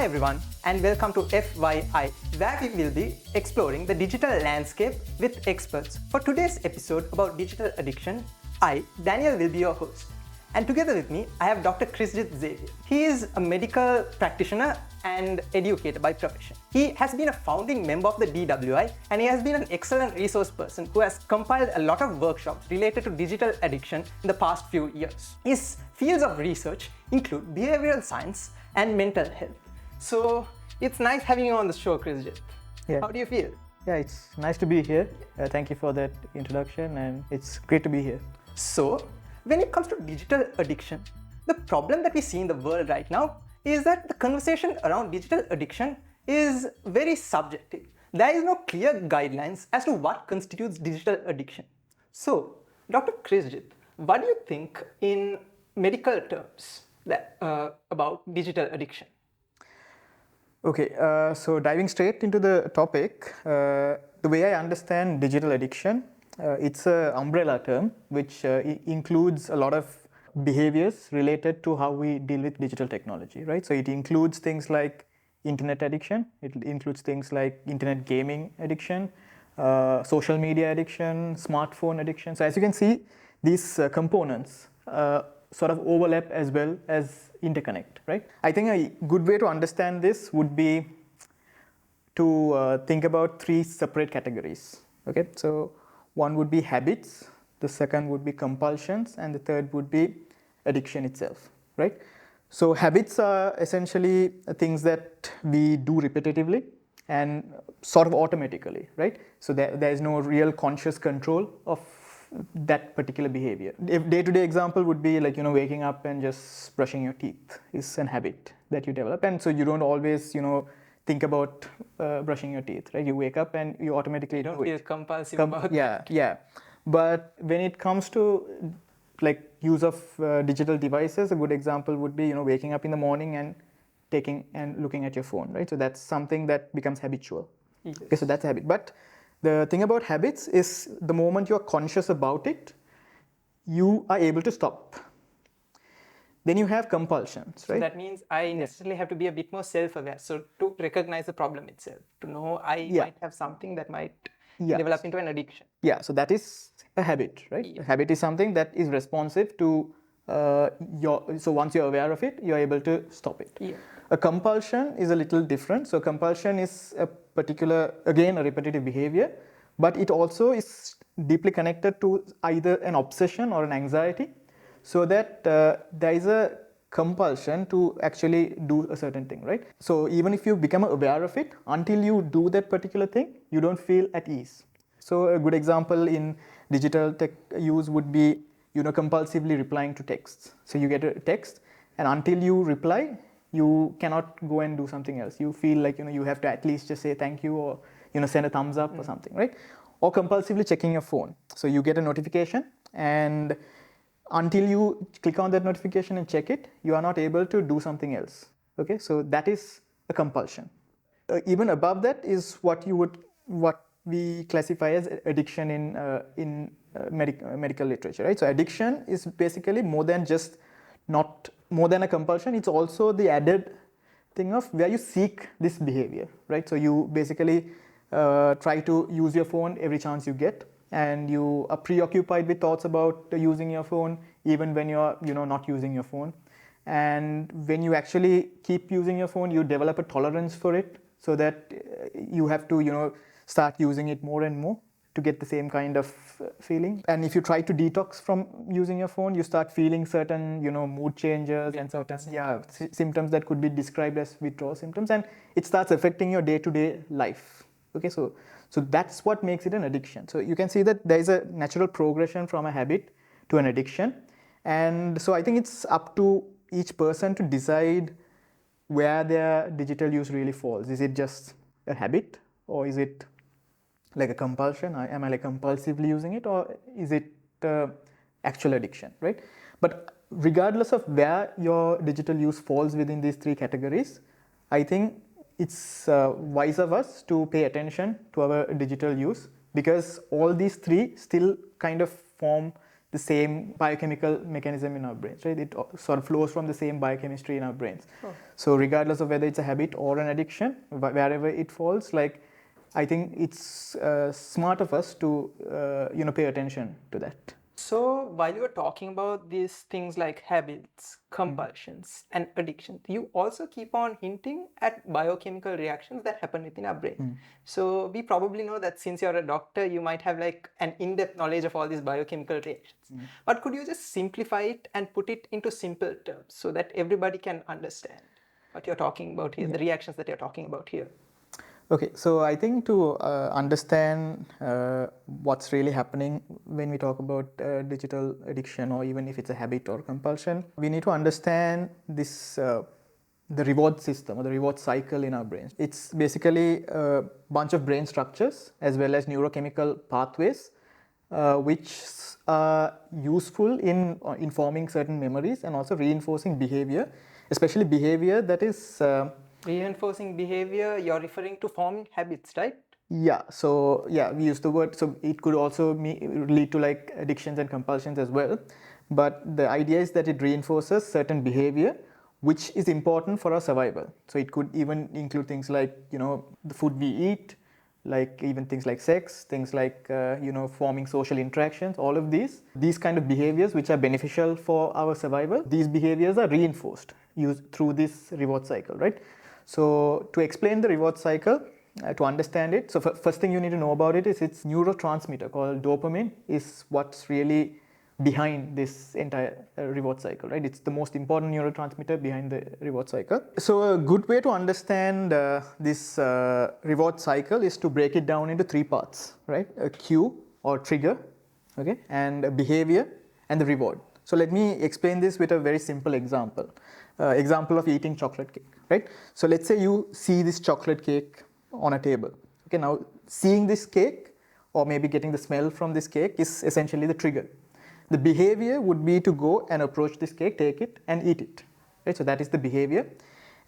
Hi everyone, and welcome to FYI, where we will be exploring the digital landscape with experts. For today's episode about digital addiction, I, Daniel, will be your host. And together with me, I have Dr. Chrisjit Xavier. He is a medical practitioner and educator by profession. He has been a founding member of the DWI, and he has been an excellent resource person who has compiled a lot of workshops related to digital addiction in the past few years. His fields of research include behavioral science and mental health. So it's nice having you on the show, Chrisjit. Yeah. How do you feel? Yeah, it's nice to be here. Thank you for that introduction, and it's great to be here. So, when it comes to digital addiction, the problem that we see in the world right now is that the conversation around digital addiction is very subjective. There is no clear guidelines as to what constitutes digital addiction. So, Dr. Chrisjit, what do you think in medical terms about digital addiction? Okay, so diving straight into the topic, the way I understand digital addiction, it's an umbrella term which includes a lot of behaviors related to how we deal with digital technology, right? So it includes things like internet addiction, it includes things like internet gaming addiction, social media addiction, smartphone addiction. So as you can see, these components sort of overlap as well as interconnect, right? I think a good way to understand this would be to think about three separate categories, okay? So one would be habits, the second would be compulsions, and the third would be addiction itself, right? So habits are essentially things that we do repetitively and sort of automatically, right? So there is no real conscious control of that particular behavior. If day-to-day example would be like, waking up and just brushing your teeth is an habit that you develop. And so you don't always, think about brushing your teeth, right? You wake up and you automatically You don't do feel it. compulsive about that. Yeah. But when it comes to like use of digital devices, a good example would be, waking up in the morning and taking and looking at your phone, right? So that's something that becomes habitual. Yes. Okay, so that's a habit. But the thing about habits is the moment you're conscious about it, you are able to stop. Then you have compulsions, right? So that means I necessarily have to be a bit more self-aware. So to recognize the problem itself, to know I might have something that might develop into an addiction. Yeah, so that is a habit, right? Yeah. A habit is something that is responsive to so once you're aware of it, you're able to stop it. Yeah. A compulsion is a little different. So compulsion is a particular, again, a repetitive behavior, but it also is deeply connected to either an obsession or an anxiety, so that there is a compulsion to actually do a certain thing, right? So even if you become aware of it, until you do that particular thing, you don't feel at ease. So a good example in digital tech use would be, compulsively replying to texts. So you get a text, and until you reply, you cannot go and do something else. You feel like, you have to at least just say thank you or, send a thumbs up or something, right? Or compulsively checking your phone. So you get a notification, and until you click on that notification and check it, you are not able to do something else. Okay, so that is a compulsion. Even above that is what we classify as addiction in medical literature, right? So addiction is basically more than a compulsion. It's also the added thing of where you seek this behavior, right? So you basically try to use your phone every chance you get, and you are preoccupied with thoughts about using your phone even when you're not using your phone. And when you actually keep using your phone, you develop a tolerance for it, so that you have to start using it more and more to get the same kind of feeling. And if you try to detox from using your phone, you start feeling certain mood changes and certain symptoms that could be described as withdrawal symptoms, and it starts affecting your day-to-day life. Okay, so that's what makes it an addiction. So you can see that there is a natural progression from a habit to an addiction. And so I think it's up to each person to decide where their digital use really falls. Is it just a habit, or is it like a compulsion? Am I like compulsively using it, or is it actual addiction, right? But regardless of where your digital use falls within these three categories, I think it's wise of us to pay attention to our digital use, because all these three still kind of form the same biochemical mechanism in our brains, right? It sort of flows from the same biochemistry in our brains. So regardless of whether it's a habit or an addiction, wherever it falls, like I think it's smart of us to pay attention to that. So while you were talking about these things like habits, compulsions, and addictions, you also keep on hinting at biochemical reactions that happen within our brain. So we probably know that since you're a doctor, you might have like an in-depth knowledge of all these biochemical reactions. But could you just simplify it and put it into simple terms so that everybody can understand what you're talking about here, the reactions that you're talking about here? Okay, so I think to understand what's really happening when we talk about digital addiction, or even if it's a habit or compulsion, we need to understand this the reward system or the reward cycle in our brains. It's basically a bunch of brain structures as well as neurochemical pathways which are useful in informing certain memories and also reinforcing behavior, especially behavior that is reinforcing behavior, you're referring to forming habits, right? Yeah, so yeah, we use the word, so it could also lead to like addictions and compulsions as well. But the idea is that it reinforces certain behavior which is important for our survival. So it could even include things like, the food we eat, like even things like sex, things like, forming social interactions, all of these kind of behaviors which are beneficial for our survival, these behaviors are reinforced through this reward cycle, right? So to explain the reward cycle, to understand it, so first thing you need to know about it is its neurotransmitter called dopamine is what's really behind this entire reward cycle, right? It's the most important neurotransmitter behind the reward cycle. So a good way to understand this reward cycle is to break it down into three parts, right? A cue or trigger, okay, and a behavior and the reward. So let me explain this with a very simple example. Example of eating chocolate cake, right? So let's say you see this chocolate cake on a table. Okay, now seeing this cake or maybe getting the smell from this cake is essentially the trigger. The behavior would be to go and approach this cake, take it and eat it, right? So that is the behavior.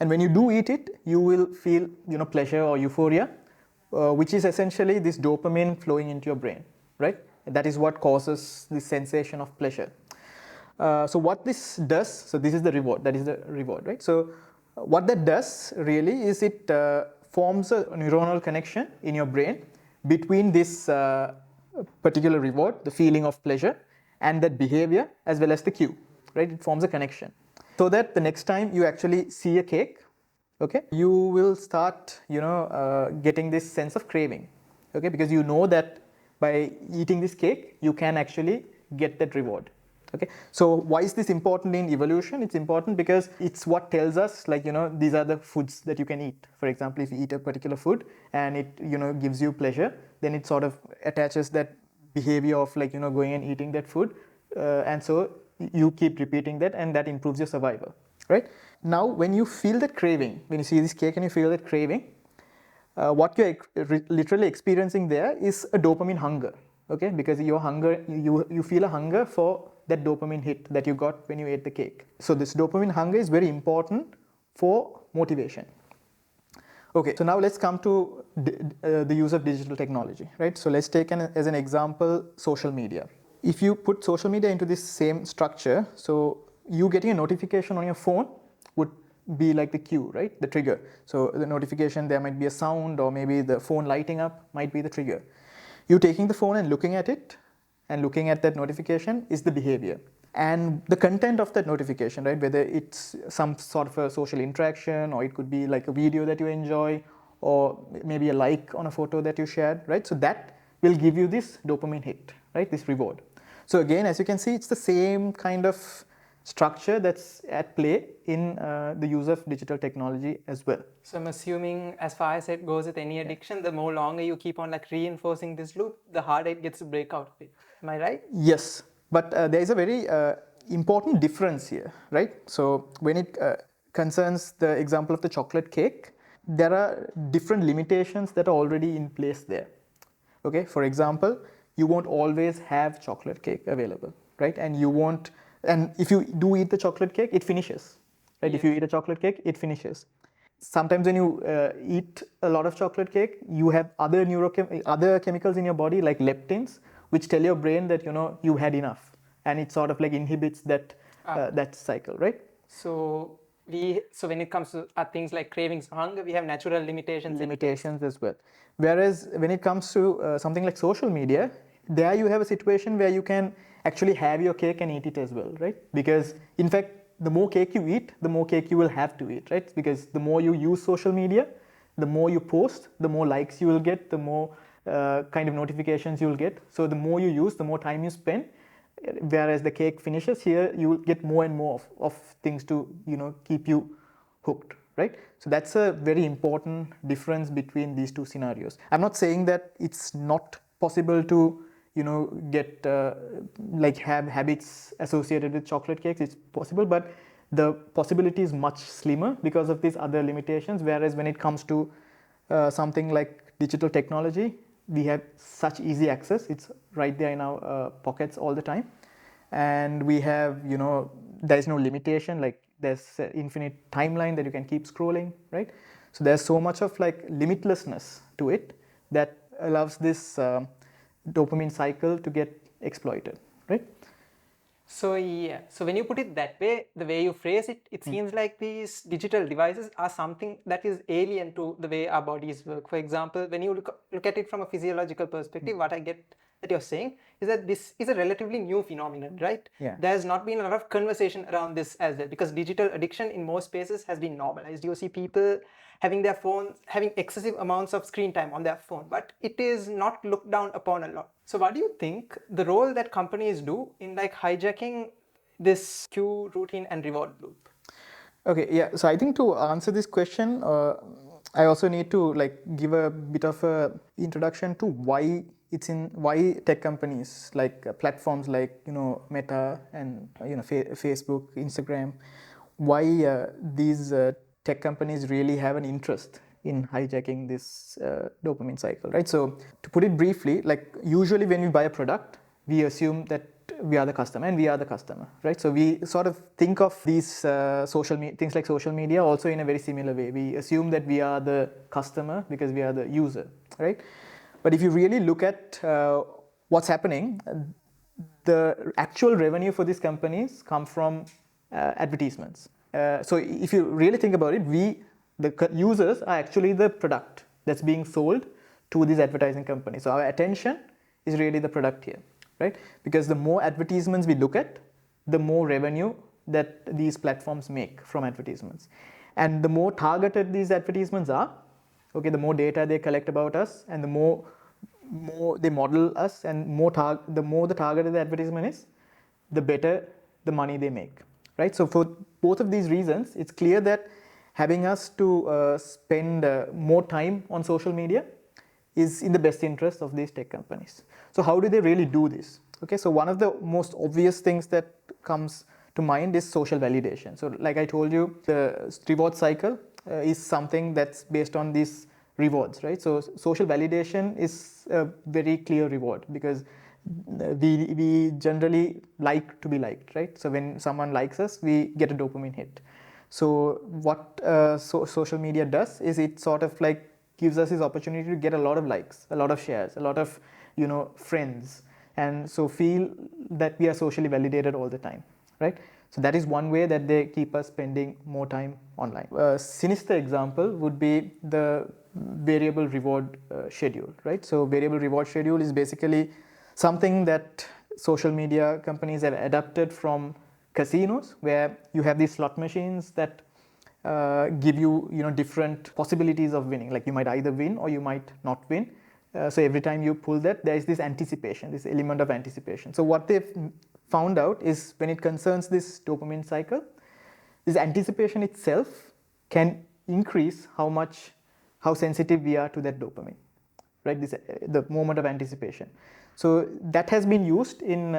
And when you do eat it, you will feel, pleasure or euphoria, which is essentially this dopamine flowing into your brain, right? That is what causes this sensation of pleasure. So what this does, so this is the reward, that is the reward, right? So what that does really is it forms a neuronal connection in your brain between this particular reward, the feeling of pleasure, and that behavior as well as the cue, right? It forms a connection. So that the next time you actually see a cake, okay, you will start, getting this sense of craving, okay, because you know that by eating this cake, you can actually get that reward. Okay, so why is this important in evolution? It's important because it's what tells us, like, these are the foods that you can eat. For example, if you eat a particular food and it, gives you pleasure, then it sort of attaches that behavior of like, going and eating that food. And so you keep repeating that and that improves your survival, right? Now, when you feel that craving, when you see this cake and you feel that craving, what you're literally experiencing there is a dopamine hunger, okay? Because your hunger, you feel a hunger for that dopamine hit that you got when you ate the cake. So this dopamine hunger is very important for motivation. Okay, so now let's come to the use of digital technology, right? So let's take as an example social media. If you put social media into this same structure, so you getting a notification on your phone would be like the cue, right? The trigger. So the notification, there might be a sound, or maybe the phone lighting up might be the trigger. You taking the phone and looking at it and looking at that notification is the behavior. And the content of that notification, right? Whether it's some sort of a social interaction, or it could be like a video that you enjoy, or maybe a like on a photo that you shared, right? So that will give you this dopamine hit, right? This reward. So again, as you can see, it's the same kind of structure that's at play in the use of digital technology as well. So I'm assuming, as far as it goes with any addiction, the more longer you keep on like reinforcing this loop, the harder it gets to break out of it. Am I right? Yes, but there is a very important difference here, right? So when it concerns the example of the chocolate cake, there are different limitations that are already in place there. Okay, for example, you won't always have chocolate cake available, right? And you won't, and if you do eat the chocolate cake, it finishes, right? Yes. If you eat a chocolate cake, it finishes. Sometimes when you eat a lot of chocolate cake, you have other chemicals in your body like leptins, which tell your brain that you had enough and it sort of like inhibits that that cycle, right? So when it comes to things like cravings, hunger, we have natural limitations as well. Whereas when it comes to something like social media, there you have a situation where you can actually have your cake and eat it as well, right? Because in fact, the more cake you eat, the more cake you will have to eat, right? Because the more you use social media, the more you post, the more likes you will get, the more kind of notifications you will get. So the more you use, the more time you spend. Whereas the cake finishes, here you will get more and more of things to keep you hooked, right? So that's a very important difference between these two scenarios. I'm not saying that it's not possible to get like have habits associated with chocolate cakes. It's possible, but the possibility is much slimmer because of these other limitations. Whereas when it comes to something like digital technology, we have such easy access. It's right there in our pockets all the time, and we have there's no limitation, like there's an infinite timeline that you can keep scrolling, right? So there's so much of like limitlessness to it that allows this dopamine cycle to get exploited, right? So when you put it that way, the way you phrase it, it seems like these digital devices are something that is alien to the way our bodies work. For example, when you look at it from a physiological perspective, what I get that you're saying is that this is a relatively new phenomenon, right? Yeah. There's not been a lot of conversation around this as well, because digital addiction in most spaces has been normalized. You see people having their phones, having excessive amounts of screen time on their phone, but it is not looked down upon a lot. So what do you think the role that companies do in like hijacking this cue, routine and reward loop? Okay, yeah. So I think to answer this question, I also need to like give a bit of a introduction to why tech companies like platforms like Meta and Facebook, Instagram, why these tech companies really have an interest in hijacking this dopamine cycle, right? So to put it briefly, like usually when we buy a product, we assume that we are the customer and we are the customer, right? So we sort of think of these things like social media also in a very similar way. We assume that we are the customer because we are the user, right? But if you really look at what's happening, the actual revenue for these companies come from advertisements. So if you really think about it, the users are actually the product that's being sold to these advertising companies. So our attention is really the product here, right? Because the more advertisements we look at, the more revenue that these platforms make from advertisements. And the more targeted these advertisements are, okay, the more data they collect about us, and the more they model us, and the more the targeted the advertisement is, the better the money they make, right? So for both of these reasons, it's clear that having us to spend more time on social media is in the best interest of these tech companies. So how do they really do this? Okay, so one of the most obvious things that comes to mind is social validation. So like I told you, the reward cycle is something that's based on these rewards, right? So social validation is a very clear reward because we generally like to be liked, right? So when someone likes us, we get a dopamine hit. So what social media does is it sort of like gives us this opportunity to get a lot of likes, a lot of shares, a lot of friends, and so feel that we are socially validated all the time, right? So that is one way that they keep us spending more time online. A sinister example would be the variable reward schedule, right? So variable reward schedule is basically something that social media companies have adapted from casinos, where you have these slot machines that give you different possibilities of winning. Like you might either win or you might not win. So every time you pull that, there is this anticipation, this element of anticipation. So what they've found out is when it concerns this dopamine cycle, this anticipation itself can increase how sensitive we are to that dopamine, right? The moment of anticipation. So that has been used in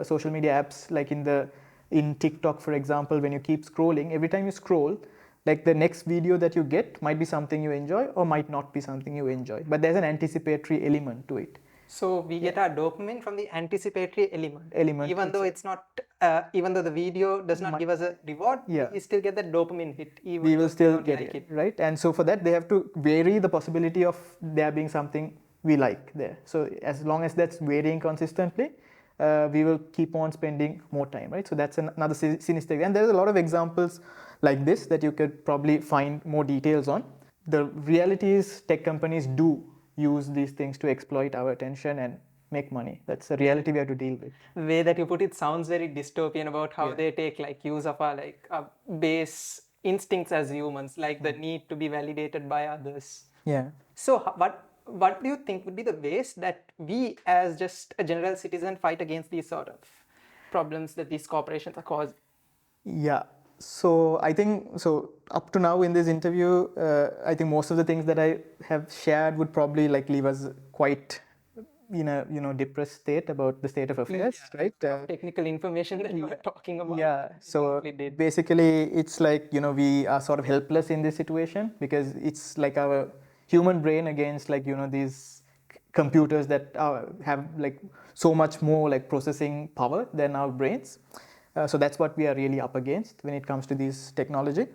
social media apps, like in TikTok, for example. When you keep scrolling, every time you scroll, like the next video that you get might be something you enjoy or might not be something you enjoy, but there's an anticipatory element to it. So we get our dopamine from the anticipatory element. Even though it's not, even though the video does not give us a reward, we still get that dopamine hit. We will still get it, right? And so for that, they have to vary the possibility of there being something we like there. So as long as that's varying consistently, we will keep on spending more time, right? So that's another sinister. And there's a lot of examples like this that you could probably find more details on. The reality is tech companies do use these things to exploit our attention and make money. That's a reality we have to deal with. The way that you put it sounds very dystopian about how they take like use of our base instincts as humans, like the need to be validated by others. Yeah. So what do you think would be the ways that we as just a general citizen fight against these sort of problems that these corporations are causing? Yeah. So I think, so up to now in this interview, I think most of the things that I have shared would probably like leave us quite in a depressed state about the state of affairs, right? Technical information that you were talking about. Yeah. So basically, it's like we are sort of helpless in this situation because it's like our human brain against like these computers that have like so much more like processing power than our brains. So that's what we are really up against when it comes to this technology.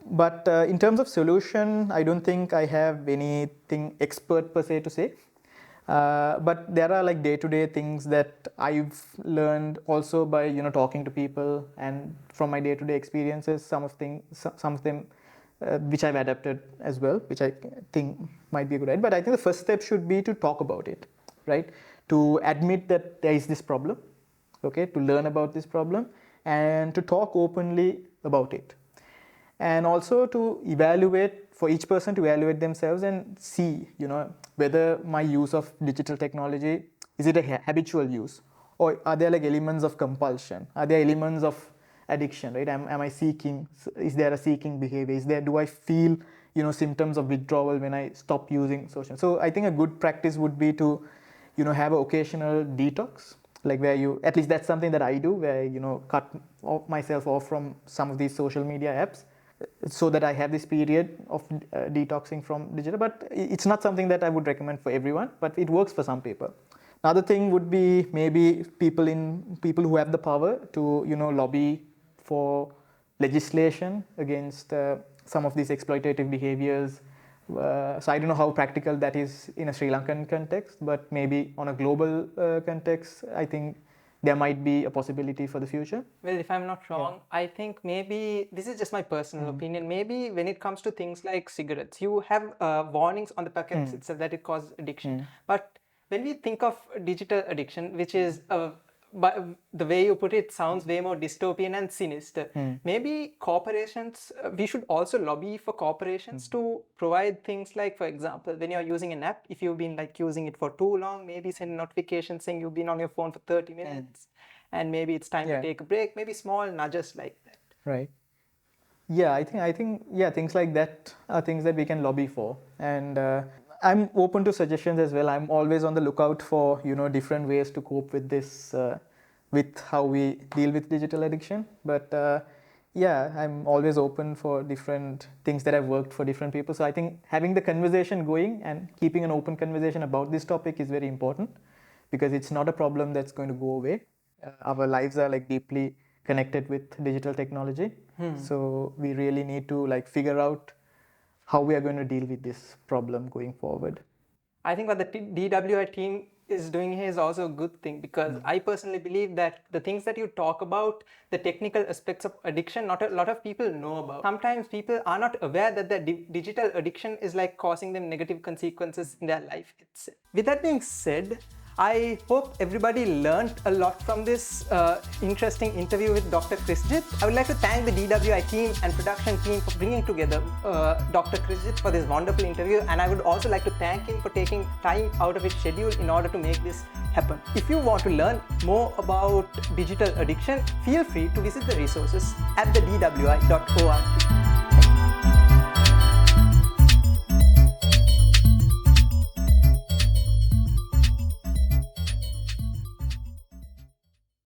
But in terms of solution, I don't think I have anything expert per se to say. But there are like day-to-day things that I've learned also by talking to people and from my day-to-day experiences. Some of them which I've adapted as well, which I think might be a good idea. But I think the first step should be to talk about it, right? To admit that there is this problem, okay? To learn about this problem and to talk openly about it. And also to evaluate, for each person to evaluate themselves and see, whether my use of digital technology, is it a habitual use? Or are there like elements of compulsion? Are there elements of addiction, right? Am I seeking, is there a seeking behavior? Do I feel, symptoms of withdrawal when I stop using social? So I think a good practice would be to, have an occasional detox, like where at least that's something that I do, where, cut myself off from some of these social media apps, so that I have this period of detoxing from digital. But it's not something that I would recommend for everyone, but it works for some people. Another thing would be maybe people who have the power to lobby for legislation against some of these exploitative behaviors. So I don't know how practical that is in a Sri Lankan context, but maybe on a global context, I think there might be a possibility for the future. Well, if I'm not wrong, I think maybe, this is just my personal opinion, maybe when it comes to things like cigarettes, you have warnings on the packets itself that it causes addiction. But when we think of digital addiction, which is, the way you put it sounds way more dystopian and sinister, maybe corporations, we should also lobby for corporations to provide things like, for example, when you're using an app, if you've been like using it for too long, maybe send a notification saying you've been on your phone for 30 minutes and maybe it's time to take a break, maybe small nudges like that. Right. Yeah, I think things like that are things that we can lobby for. And I'm open to suggestions as well. I'm always on the lookout for different ways to cope with this, with how we deal with digital addiction. But I'm always open for different things that have worked for different people. So I think having the conversation going and keeping an open conversation about this topic is very important, because it's not a problem that's going to go away. Our lives are like deeply connected with digital technology. So we really need to like figure out how we are going to deal with this problem going forward. I think what the DWI team is doing here is also a good thing, because I personally believe that the things that you talk about, the technical aspects of addiction, not a lot of people know about. Sometimes people are not aware that the digital addiction is like causing them negative consequences in their life itself. With that being said, I hope everybody learned a lot from this interesting interview with Dr. Krisjit. I would like to thank the DWI team and production team for bringing together Dr. Krisjit for this wonderful interview, and I would also like to thank him for taking time out of his schedule in order to make this happen. If you want to learn more about digital addiction, feel free to visit the resources at the dwi.org.